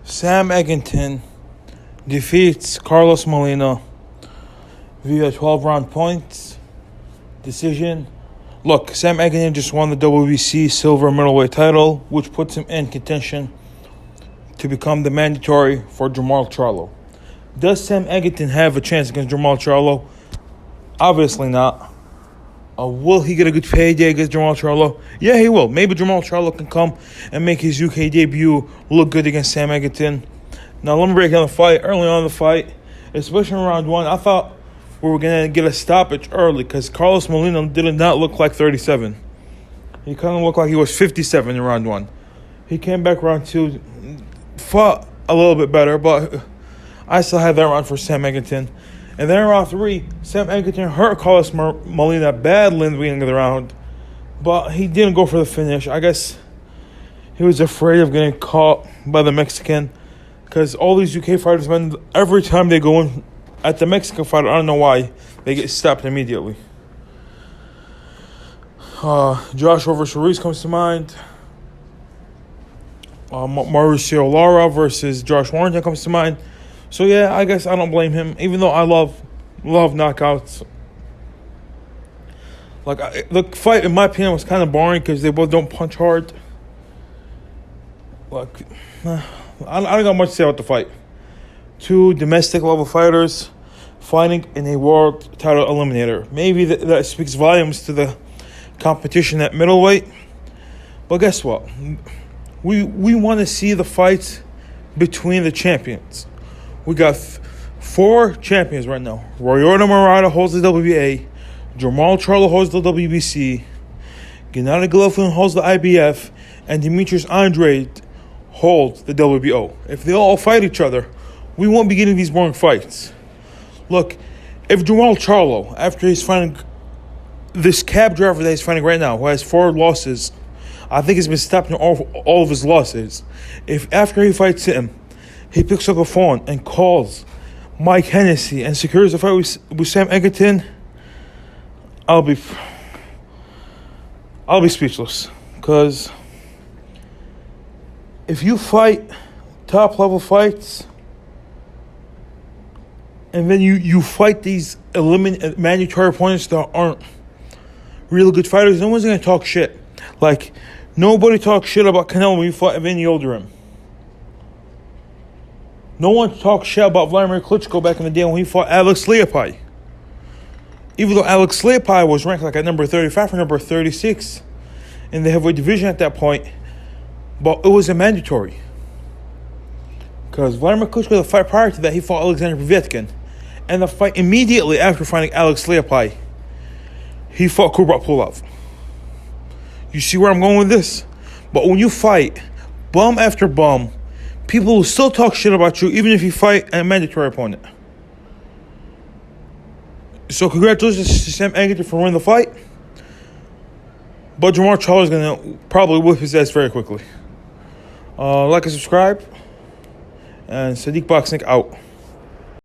Sam Eggington defeats Carlos Molina via 12-round points decision. Look, Sam Eggington just won the WBC silver middleweight title, which puts him in contention to become the mandatory for Jermall Charlo. Does Sam Eggington have a chance against Jermall Charlo? Obviously not. Will he get a good payday against Jermall Charlo? Yeah, he will. Maybe Jermall Charlo can come and make his UK debut look good against Sam Eggington. Now, let me break down the fight. Early on in the fight, especially in round one, I thought we were going to get a stoppage early because Carlos Molina did not look like 37. He kind of looked like he was 57 in round one. He came back round two, fought a little bit better, but I still had that round for Sam Eggington. And then in round three, Sam Eggington hurt Carlos Molina badly in the beginning of the round, but he didn't go for the finish. I guess he was afraid of getting caught by the Mexican, because all these UK fighters, man, every time they go in at the Mexican fighter, I don't know why, they get stopped immediately. Joshua versus Ruiz comes to mind. Mauricio Lara versus Josh Warrington comes to mind. So, yeah, I guess I don't blame him, even though I love knockouts. The fight, in my opinion, was kind of boring because they both don't punch hard. I don't got much to say about the fight. Two domestic-level fighters fighting in a world title eliminator. Maybe that speaks volumes to the competition at middleweight. But guess what? We want to see the fights between the champions. We got four champions right now. Royota Murata holds the WBA. Jermall Charlo holds the WBC. Gennady Golovkin holds the IBF. And Demetrius Andrade holds the WBO. If they all fight each other, we won't be getting these boring fights. Look, if Jermall Charlo, after he's fighting this cab driver that he's fighting right now, who has 4 losses, I think he's been stopped in all of his losses. If after he fights him, he picks up a phone and calls Mike Hennessy and secures the fight with Sam Eggington, I'll be speechless. Because if you fight top-level fights and then you fight these mandatory opponents that aren't really good fighters, no one's going to talk shit. Like, nobody talks shit about Canelo when you fought Evan Yildirim. No one talks shit about Vladimir Klitschko back in the day when he fought Alex Leopai. Even though Alex Leopai was ranked like at number 35 or number 36 in the heavyweight division at that point, but it was a mandatory. Because Vladimir Klitschko, the fight prior to that, he fought Alexander Povetkin. And the fight immediately after fighting Alex Leopai, he fought Kubrat Pulev. You see where I'm going with this? But when you fight bum after bum, people will still talk shit about you even if you fight a mandatory opponent. So congratulations to Sam Eggington for winning the fight. But Jermall Charlo is going to probably whip his ass very quickly. Like and subscribe. And Sadiq Boxing out.